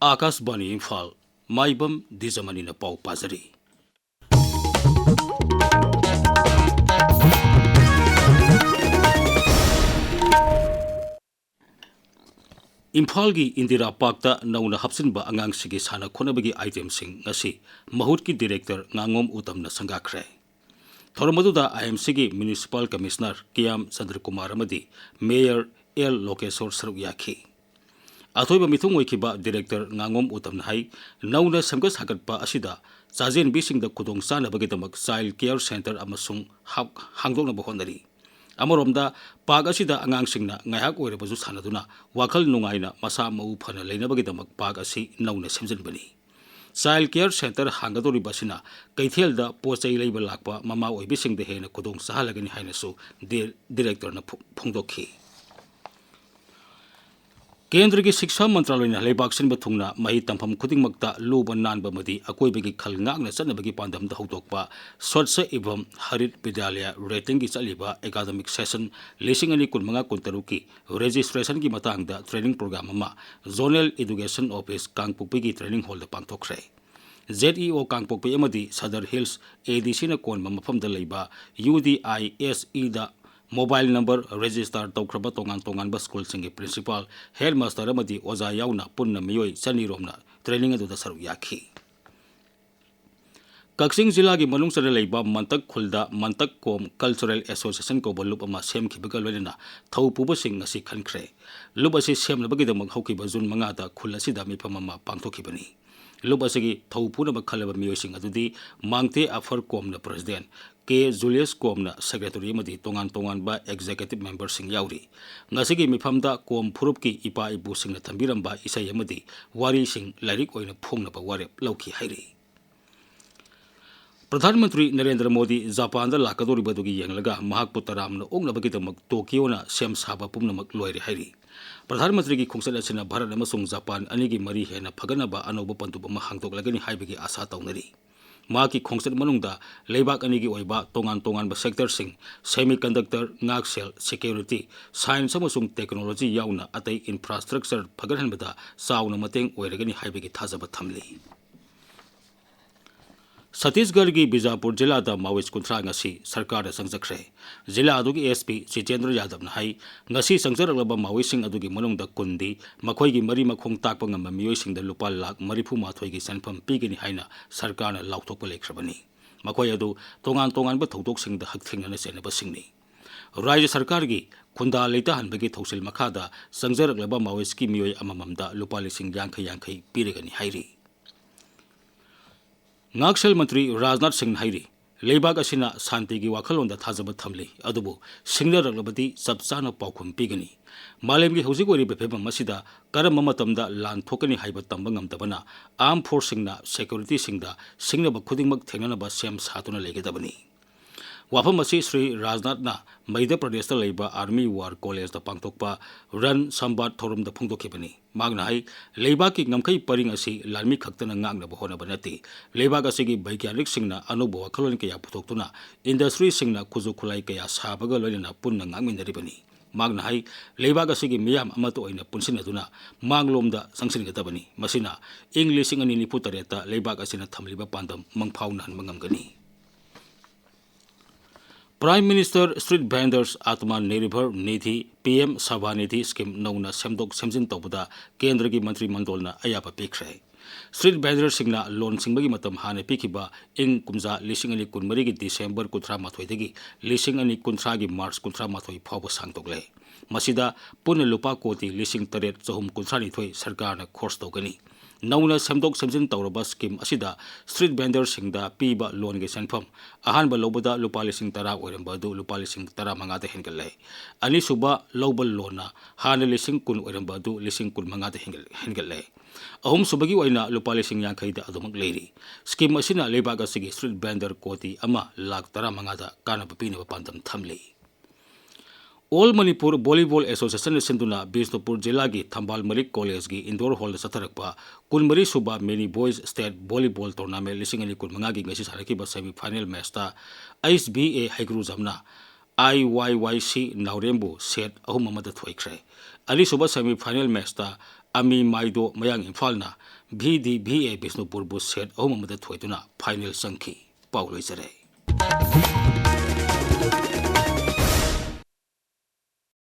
आकाशवाणी इम्फाल माइबम दिजमनी पाउ पाजरी। इम्फाल की इंदिरा पार्क नौना हपसिनब आंगांसिगी साना खोनबगी आइटमसिंग ngasi mahut की डायरेक्टर nganगोम उतमना संगाखरे। थोरमदुदा IMC की म्युनिसिपल कमिश्नर कियाम चंद्र कुमार अमदी मेयर एल लोकेश्वर सरुक याखी। अथोइब मिथुंग ओइखिबा डायरेक्टर nganगोम उतमना हाई नौना समग सागतपा असिदा चाजेनबीसिंगदा खुदोंग चानबगीदमक चाइल्ड केयर सेंटर अमसुंग हांगदोंनब होनरी। अमरोमदा पाक असिदा आंगांसिंगना ngaihak ओइरबजु सानदुना वाखल नुंगाइना मसा मउ फना लेनबगीदमक पाक असि नौना सेमजनबनी। चाइल्ड केयर सेंटर हांगदोरिबसिना कैथेलदा पोचै लैब लाकपा ममा ओइबिसिंगदा हेना खुदोंग चाहलगनी हाइनसु डायरेक्टरना फोंदोखी। केंद्र की शिक्षा मंत्रालय ने लेबाक सिनब थुंगना मही तंफम खुदिंगमक्ता लूब नानब मदी अकोइबगी खल ngakna चनबगी पांदम दहुतोकपा स्वच्छ एवं हरित विद्यालय रेटिंग की चलीबा एकाडेमिक सेशन 2015-16 की रजिस्ट्रेशन की मतंगदा ट्रेनिंग प्रोग्राम अमा जोनल एजुकेशन ऑफिस कांगपुपी की ट्रेनिंग हॉल द पांगथोखरे। ZEO कांगपुपी अमदी सदर हिल्स ADC न कोन मफमदा लेबा UDISE दा मोबाइल नंबर रजिस्टर तौख्रब तोंगान तोंगानब स्कूल सिंगे प्रिंसिपल हेडमास्टर अमदी ओजा याउना पुन्ना मियोय चनीरोमना ट्रेनिंग अदुदा सरुक याखी। कक्सिंग जिला की मनुंग चले लेबा मंतक खुलदा मंतक कोम कल्चरल एसोसिएशन को बलुप अमा सेमखिबगा लोइना थौ पुबसिंग ngasi खनख्रे। लुब असि सेमनबगीदमक हौखिबा जुन 5 दा खुल असिदा मिफम अमा पांगथोखिबनी। लुब असिगी थौ पुनब खलब मियोयसिंग अदुदी मांगते अफर कोमना प्रेसिडेंट के जुलियस कोमना सेक्रेटरी मदी तोंगान तोंगान बा एग्जीक्यूटिव मेंबर सिंग याउरी। ngasi मिफमदा कोम फुरुप की इपा इबु सिंग थंबिरंबा इसै अमदी वारी सिंग लाइरिक ओइना फोंगनबा वारेप लौखी हाइरी। प्रधानमंत्री नरेंद्र मोदी जापान लाकदोरिबदुगी येंगलगा महाकपु तरामना ओंगनबगीदमक टोक्योना सेम साबा पुमनमक लोइरे हाइरी। प्रधानमंत्री की खोंगसल असिना भारत अमसुंग जापान अनिगी मरी हेना फगनबा अनौब पंतुब अमा हांगदोकलगनी हाइबगी आशा तौनरी। माकी खोंगसल मनुंगदा लेबाक अनिगी ओइबा तोंगान तोंगानबा सेक्टर सिंग सेमीकंडक्टर ngaksel सिक्योरिटी साइंस अमसुंग टेक्नोलॉजी याउना अतै इंफ्रास्ट्रक्चर फगनहनबदा चाउना मतेंग ओइरगनी हाइबगी थाजब थमली। छत्तीसगढ़ की बीजापुर जिला माओइस्ट 30 सरकार संजख्रे। जिला एसपी जितेंद्र यादव हाई संजरब माओइस्ट मनुंग कुंदी मखोई मरी मखों ताक मियोइसिंग लुपा लाख 34 की सेंफम पीगनी है सरकार लाउथोप लेख्रबनी। मखोई तोंगान तोंगानब थौदोकसिंग हकथेंगना चेनबसिंगनी। राज्य सरकार की खुंदा लेताहनबगी थौसिल मखादा संजरब माओइस्ट की मियोई अमममदा लुपा लिसिंग यांखै पीरगनी हाइरी। ngakshel मंत्री राजनाथ सिंह हाइरी लेबाक असिना शांति की वाखलोंद थाजब थमली अदुबु सिंगनरबदी चप चाना पाउखुम पीगनी। मालेमगी हौजिक ओइरिब फिभम मसिदा करम मतमदा लान थोकनी हाइब तंब ngamdabana आर्म फोर्स सिंगना सिक्योरिटी सिंगदा सिंगनब खुदिंगमक थेंगनब सेम सातुना लेगेदबनी। वाफम असी श्री राजनाथना मध्य प्रदेश लेबा आर्मी वार कॉलेज पांगथोकपा रन संवाद थोरमद फोंदोखिबनी। मागना हाई लेबा की ngमखै परिंग असी लालमी खक्तना ngangnab होनब नति लेबाक असिगी वैज्ञानिक सिंगना अनुभव वाखलोन कया पुथोक्तुना इंडस्ट्री सिंगना खुजु खुलाई कया साबगा लोइना पुन्ना nganगमिनरिबनी। मागना हाई लेबाक असिगी मियाम अमत ओइना पुनसिनदुना मांगलोमदा संगसिनगदबनी। मसिना इंग 1998 लेबाक असिना थमलिबा पांदम मंगफाउनहन मंगमगनी। Prime minister street vendors Atmanirbhar Nidhi PM सभानिधि scheme नौना सेमदोक सेमजिन तौबदा केंद्र की मंत्रिमंडलना अयापा पीख्रे। स्ट्रीट वेंडर्स सिंगना लोन सिंगबगी मतम हाने पीखिबा इंग कुमजा 2013 की डिसेंबर 18 दगी 2030 की मार्च 18 फाउब सांगतोकले। मसिदा पुन लुपा कोटी 8,932 सरकार खर्च तौगनी। नौना सेमदोक सेमजिन तौरबा स्कीम असिदा स्ट्रीट वेंडर सिंगदा पीबा लोन के सेंफम अहानब लौबदा लुपा 10,10 ओइरंबदु लुपा 15,000 दा हेनगल्ले। अनिसुबा लौबल लोना हाना 10,10 ओइरंबदु 15,000 दा हेनगल्ले। अहुम सुबगी ओइना लुपा 50,000 दा अदुमक लेरी। स्कीम असिना लेबाक असिगी स्ट्रीट वेंडर कोटी अमा लाख 15,000 दा कानब पीनब पांदम थमली। ऑल मणिपुर वॉलीबॉल एसोसिएशन सिंधुना बिष्णुपुर जिला की थंबाल मलिक कॉलेज की इंडोर हॉल चथरक्पा 12 सूबा mini boys state volleyball tournament 2015 की सानखिबा सेमीफाइनल मैचता HBA हैग्रुजमना IYYC नाउरेंबु सेट 3 थोइख्रे। अनिसुबा सेमीफाइनल मैचता Ami Maido Mayang Imphal na VDVA Bisnupur bu set ahum amada thoiduna final sangki Pauloi Sare.